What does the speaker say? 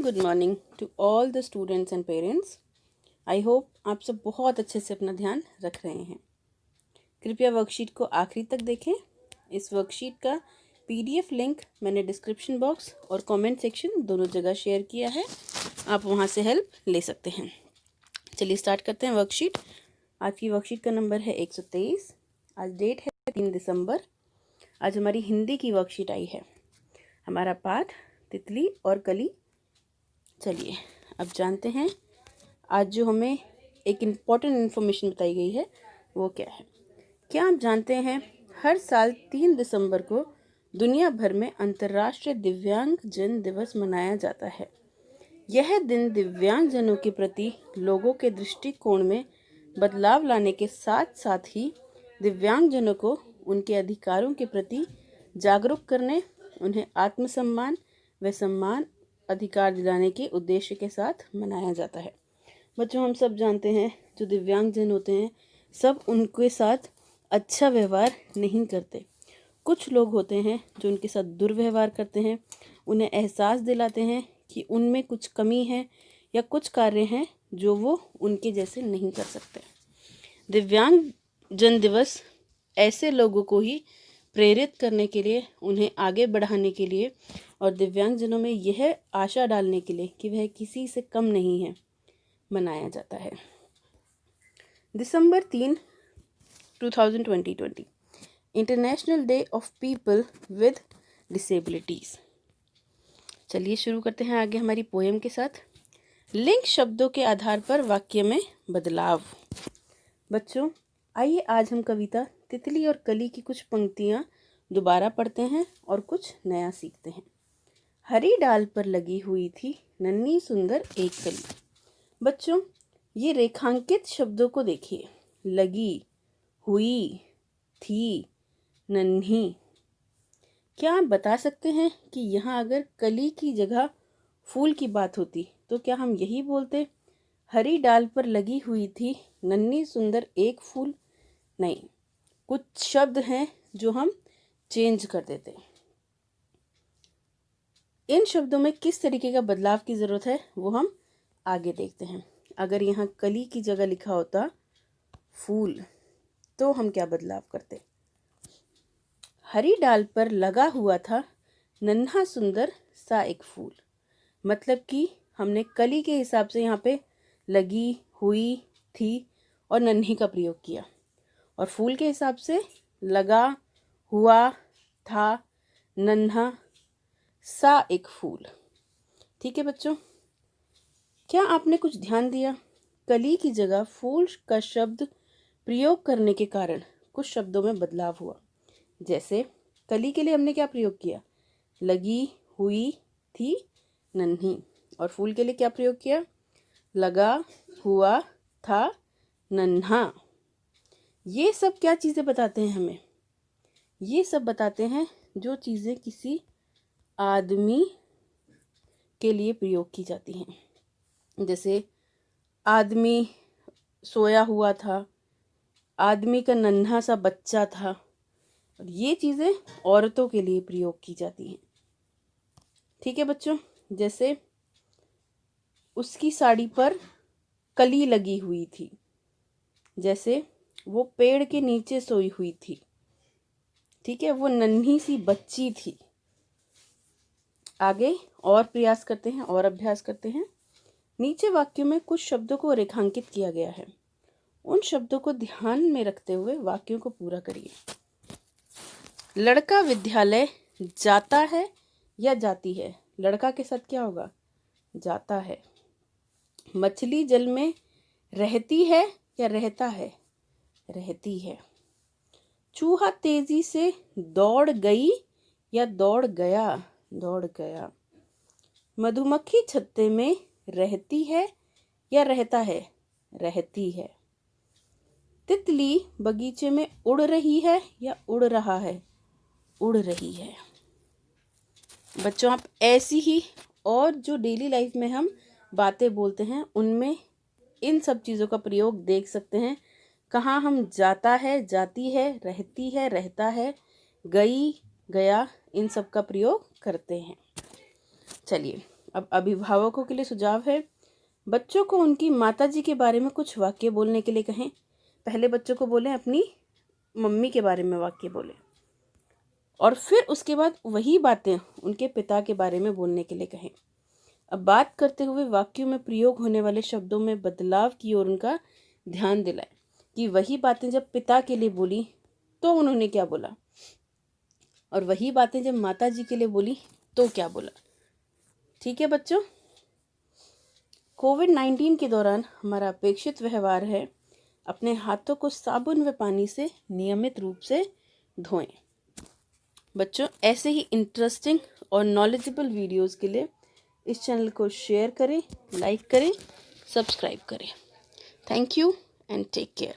Good morning to all the students and parents. I hope आप सब बहुत अच्छे से अपना ध्यान रख रहे हैं। कृपया वर्कशीट को आखिरी तक देखें। इस वर्कशीट का पीडीएफ लिंक मैंने डिस्क्रिप्शन बॉक्स और कमेंट सेक्शन दोनों जगह शेयर किया है, आप वहां से हेल्प ले सकते हैं। चलिए स्टार्ट करते हैं वर्कशीट। आज की वर्कशीट का नंबर है 123। आज डेट है 3 दिसंबर। आज हमारी हिंदी की वर्कशीट आई है। हमारा पाठ तितली और कली। चलिए अब जानते हैं आज जो हमें एक इम्पॉर्टेंट इन्फॉर्मेशन बताई गई है वो क्या है। क्या आप जानते हैं हर साल 3 दिसंबर को दुनिया भर में अंतर्राष्ट्रीय दिव्यांग जन दिवस मनाया जाता है। यह दिन दिव्यांग जनों के प्रति लोगों के दृष्टिकोण में बदलाव लाने के साथ साथ ही दिव्यांग जनों को उनके अधिकारों के प्रति जागरूक करने, उन्हें आत्मसम्मान व सम्मान अधिकार दिलाने के उद्देश्य के साथ मनाया जाता है। बच्चों, हम सब जानते हैं जो दिव्यांग जन होते हैं सब उनके साथ अच्छा व्यवहार नहीं करते। कुछ लोग होते हैं जो उनके साथ दुर्व्यवहार करते हैं, उन्हें एहसास दिलाते हैं कि उनमें कुछ कमी है या कुछ कार्य हैं जो वो उनके जैसे नहीं कर सकते। दिव्यांग जन दिवस ऐसे लोगों को ही प्रेरित करने के लिए, उन्हें आगे बढ़ाने के लिए और दिव्यांगजनों में यह आशा डालने के लिए कि वह किसी से कम नहीं है मनाया जाता है। दिसंबर 3, 2020 international day of people with disabilities. चलिए शुरू करते हैं आगे हमारी पोएम के साथ। लिंक शब्दों के आधार पर वाक्य में बदलाव। बच्चों, आइए आज हम कविता तितली और कली की कुछ पंक्तियाँ दोबारा पढ़ते हैं और कुछ नया सीखते हैं। हरी डाल पर लगी हुई थी नन्ही सुंदर एक कली। बच्चों, ये रेखांकित शब्दों को देखिए। लगी, हुई, थी, नन्ही। क्या आप बता सकते हैं कि यहाँ अगर कली की जगह फूल की बात होती तो क्या हम यही बोलते, हरी डाल पर लगी हुई थी नन्ही सुंदर एक फूल? नहीं, कुछ शब्द हैं जो हम चेंज कर देते हैं। इन शब्दों में किस तरीके का बदलाव की ज़रूरत है वो हम आगे देखते हैं। अगर यहाँ कली की जगह लिखा होता फूल तो हम क्या बदलाव करते। हरी डाल पर लगा हुआ था नन्हा सुंदर सा एक फूल, मतलब कि हमने कली के हिसाब से यहाँ पे लगी, हुई, थी और नन्ही का प्रयोग किया, और फूल के हिसाब से लगा, हुआ, था, नन्हा सा एक फूल। ठीक है बच्चों, क्या आपने कुछ ध्यान दिया? कली की जगह फूल का शब्द प्रयोग करने के कारण कुछ शब्दों में बदलाव हुआ। जैसे कली के लिए हमने क्या प्रयोग किया? लगी, हुई, थी, नन्ही। और फूल के लिए क्या प्रयोग किया? लगा, हुआ, था, नन्हा। ये सब क्या चीज़ें बताते हैं हमें? ये सब बताते हैं जो चीज़ें किसी आदमी के लिए प्रयोग की जाती हैं। जैसे आदमी सोया हुआ था, आदमी का नन्हा सा बच्चा था, और ये चीज़ें औरतों के लिए प्रयोग की जाती हैं। ठीक है बच्चों, जैसे उसकी साड़ी पर कली लगी हुई थी, जैसे वो पेड़ के नीचे सोई हुई थी। ठीक है, वो नन्ही सी बच्ची थी। आगे और प्रयास करते हैं और अभ्यास करते हैं। नीचे वाक्यों में कुछ शब्दों को रेखांकित किया गया है, उन शब्दों को ध्यान में रखते हुए वाक्यों को पूरा करिए। लड़का विद्यालय जाता है या जाती है? लड़का के साथ क्या होगा? जाता है। मछली जल में रहती है या रहता है? रहती है। चूहा तेजी से दौड़ गई या दौड़ गया? दौड़ गया। मधुमक्खी छत्ते में रहती है या रहता है? रहती है। तितली बगीचे में उड़ रही है या उड़ रहा है? उड़ रही है। बच्चों, आप ऐसी ही और जो डेली लाइफ में हम बातें बोलते हैं उनमें इन सब चीज़ों का प्रयोग देख सकते हैं। कहाँ हम जाता है, जाती है, रहती है, रहता है, गई, गया, इन सब का प्रयोग करते हैं। चलिए अब अभिभावकों के लिए सुझाव है, बच्चों को उनकी माताजी के बारे में कुछ वाक्य बोलने के लिए कहें। पहले बच्चों को बोलें अपनी मम्मी के बारे में वाक्य बोलें, और फिर उसके बाद वही बातें उनके पिता के बारे में बोलने के लिए कहें। अब बात करते हुए वाक्यों में प्रयोग होने वाले शब्दों में बदलाव की ओर उनका ध्यान दिलाएं कि वही बातें जब पिता के लिए बोली तो उन्होंने क्या बोला, और वही बातें जब माता जी के लिए बोली तो क्या बोला। ठीक है बच्चों, कोविड-19 के दौरान हमारा अपेक्षित व्यवहार है, अपने हाथों को साबुन व पानी से नियमित रूप से धोएं। बच्चों, ऐसे ही इंटरेस्टिंग और नॉलेजेबल वीडियोस के लिए इस चैनल को शेयर करें, लाइक करें, सब्सक्राइब करें। Thank you and take care.